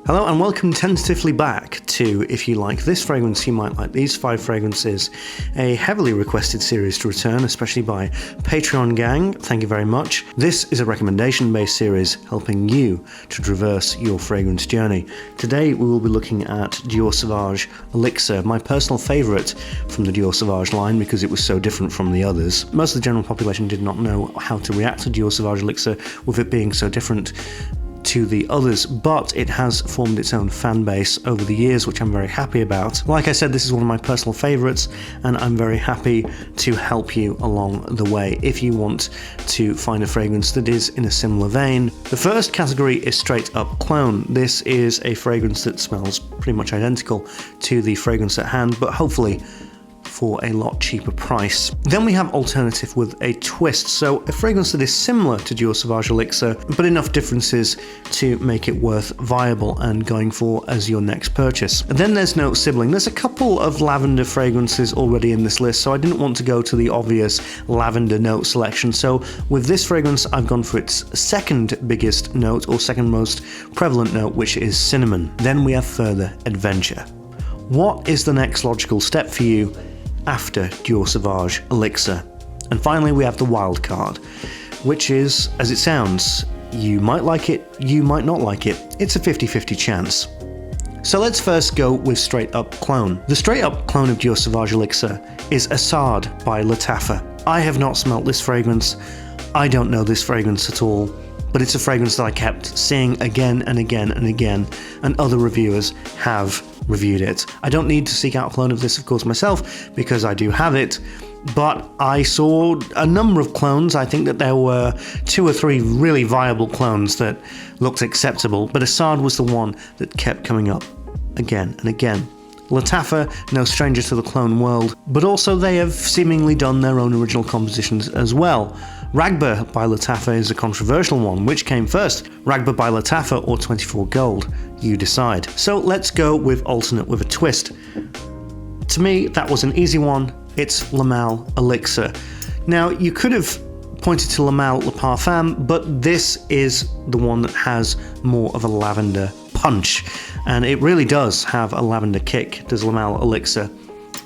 Hello and welcome tentatively back to If You Like This Fragrance, You Might Like These 5 Fragrances, a heavily requested series to return, especially by Patreon gang. Thank you very much. This is a recommendation-based series helping you to traverse your fragrance journey. Today we will be looking at Dior Sauvage Elixir, my personal favourite from the Dior Sauvage line because it was so different from the others. Most of the general population did not know how to react to Dior Sauvage Elixir with it being so different to the others, but it has formed its own fan base over the years, which I'm very happy about. Like I said, this is one of my personal favorites, and I'm very happy to help you along the way if you want to find a fragrance that is in a similar vein. The first category is straight up clone. This is a fragrance that smells pretty much identical to the fragrance at hand, but hopefully for a lot cheaper price. Then we have alternative with a twist, so a fragrance that is similar to Dior Sauvage Elixir, but enough differences to make it worth viable and going for as your next purchase. And then there's no Sibling. There's a couple of lavender fragrances already in this list, so I didn't want to go to the obvious lavender note selection. So with this fragrance, I've gone for its second biggest note, or second most prevalent note, which is cinnamon. Then we have further adventure. What is the next logical step for you after Dior Sauvage Elixir? And finally we have the Wildcard, which is, as it sounds, you might like it, you might not like it. It's a 50-50 chance. So let's first go with straight up clone. The straight up clone of Dior Sauvage Elixir is Assad by Lattafa. I have not smelt this fragrance, I don't know this fragrance at all, but it's a fragrance that I kept seeing again and again and again, and other reviewers have reviewed it. I don't need to seek out a clone of this, of course, myself, because I do have it, but I saw a number of clones. I think that there were 2 or 3 really viable clones that looked acceptable, but Assad was the one that kept coming up again and again. Lattafa, no stranger to the clone world, but also they have seemingly done their own original compositions as well. Ragba by Lattafa is a controversial one. Which came first, Ragba by Lattafa or 24 Gold? You decide. So let's go with alternate with a twist. To me, that was an easy one. It's Le Mal Elixir. Now, you could have pointed to Le Mal Le Parfum, but this is the one that has more of a lavender punch, and it really does have a lavender kick, does Le Mal Elixir.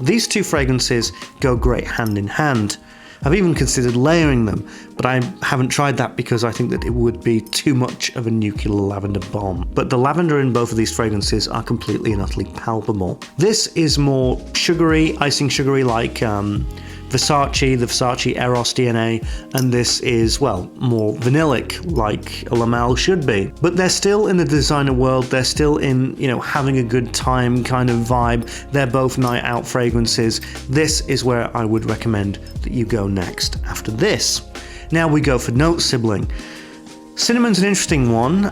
These two fragrances go great hand in hand. I've even considered layering them, but I haven't tried that because I think that it would be too much of a nuclear lavender bomb. But the lavender in both of these fragrances are completely and utterly palpable. This is more sugary, icing sugary, like Versace, the Versace Eros DNA, and this is, well, more vanillic, like a Le Mal should be. But they're still in the designer world, they're still in, having a good time kind of vibe. They're both night out fragrances. This is where I would recommend that you go next after this. Now we go for note sibling. Cinnamon's an interesting one.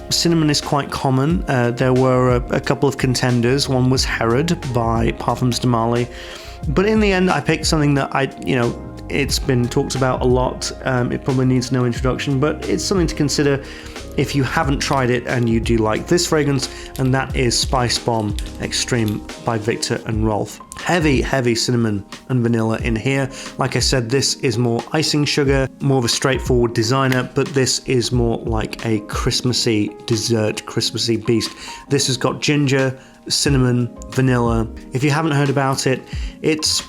Cinnamon is quite common. There were a couple of contenders. One was Herod by Parfums de Marly. But in the end, I picked something that it's been talked about a lot. It probably needs no introduction, but it's something to consider if you haven't tried it and you do like this fragrance, and that is Spice Bomb Extreme by Victor and Rolf. Heavy cinnamon and vanilla in here. Like I said, this is more icing sugar, more of a straightforward designer, but this is more like a Christmassy dessert, Christmassy beast. This has got ginger, cinnamon, vanilla. If you haven't heard about it, it's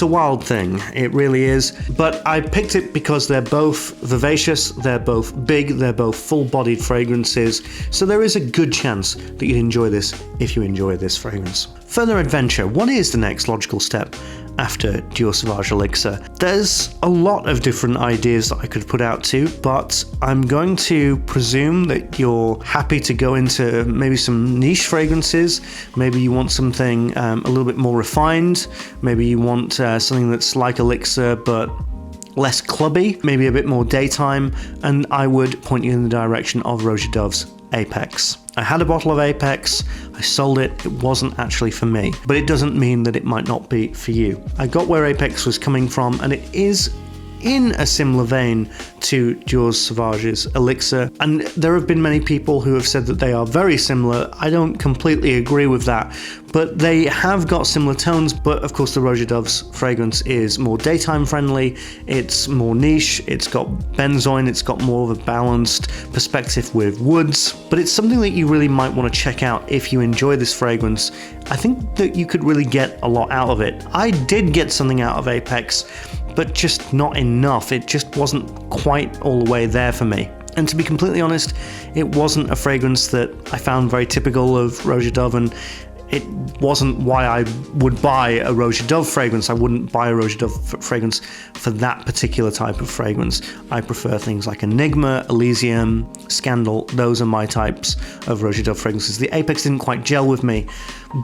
a wild thing. It really is. But I picked it because they're both vivacious, they're both big, they're both full-bodied fragrances, so there is a good chance that you'd enjoy this if you enjoy this fragrance. Further adventure. What is the next logical step after Dior Sauvage Elixir? There's a lot of different ideas that I could put out to, but I'm going to presume that you're happy to go into maybe some niche fragrances. Maybe you want something a little bit more refined. Maybe you want something that's like Elixir but less clubby, maybe a bit more daytime, and I would point you in the direction of Roja Dove's Apex. I had a bottle of Apex, I sold it, it wasn't actually for me, but it doesn't mean that it might not be for you. I got where Apex was coming from, and it is in a similar vein to Dior Sauvage's Elixir, and there have been many people who have said that they are very similar. I don't completely agree with that, but they have got similar tones. But of course the Roja Dove's fragrance is more daytime friendly, it's more niche, it's got benzoin, it's got more of a balanced perspective with woods, but it's something that you really might want to check out if you enjoy this fragrance. I think that you could really get a lot out of it. I did get something out of Apex, but just not enough. It just wasn't quite all the way there for me. And to be completely honest, it wasn't a fragrance that I found very typical of Roja Dove, and it wasn't why I would buy a Roja Dove fragrance. I wouldn't buy a Roja Dove fragrance for that particular type of fragrance. I prefer things like Enigma, Elysium, Scandal. Those are my types of Roja Dove fragrances. The Apex didn't quite gel with me,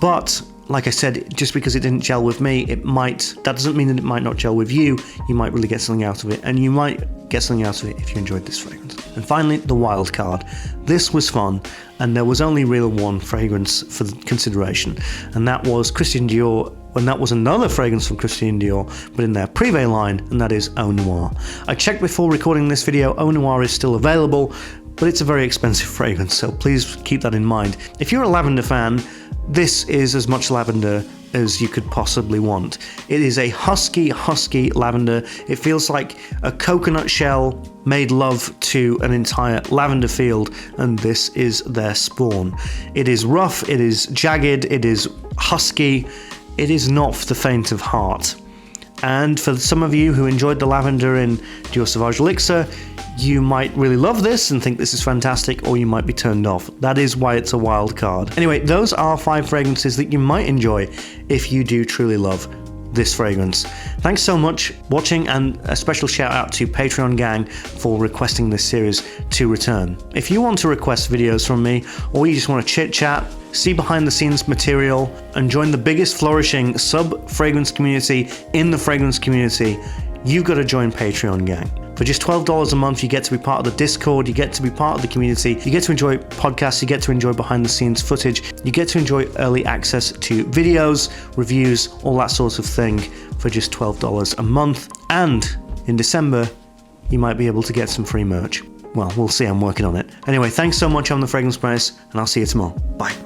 but like I said, just because it didn't gel with me, that doesn't mean that it might not gel with you. You might really get something out of it, and you might get something out of it if you enjoyed this fragrance. And finally, the Wildcard. This was fun, and there was only really one fragrance for consideration, and that was Christian Dior, and that was another fragrance from Christian Dior, but in their Privé line, and that is Eau Noir. I checked before recording this video, Eau Noir is still available, but it's a very expensive fragrance, so please keep that in mind. If you're a lavender fan, this is as much lavender as you could possibly want. It is a husky lavender. It feels like a coconut shell made love to an entire lavender field, and this is their spawn. It is rough, it is jagged, it is husky, it is not for the faint of heart. And for some of you who enjoyed the lavender in Dior Sauvage Elixir, you might really love this and think this is fantastic, or you might be turned off. That is why it's a wild card. Anyway, those are 5 fragrances that you might enjoy if you do truly love this fragrance. Thanks so much for watching, and a special shout out to Patreon gang for requesting this series to return. If you want to request videos from me, or you just want to chit chat, see behind the scenes material, and join the biggest flourishing sub-fragrance community in the fragrance community, you've got to join Patreon gang. For just $12 a month, you get to be part of the Discord, you get to be part of the community, you get to enjoy podcasts, you get to enjoy behind the scenes footage, you get to enjoy early access to videos, reviews, all that sort of thing for just $12 a month. And in December, you might be able to get some free merch. Well, we'll see, I'm working on it. Anyway, thanks so much, I'm the Fragrance Price, and I'll see you tomorrow. Bye.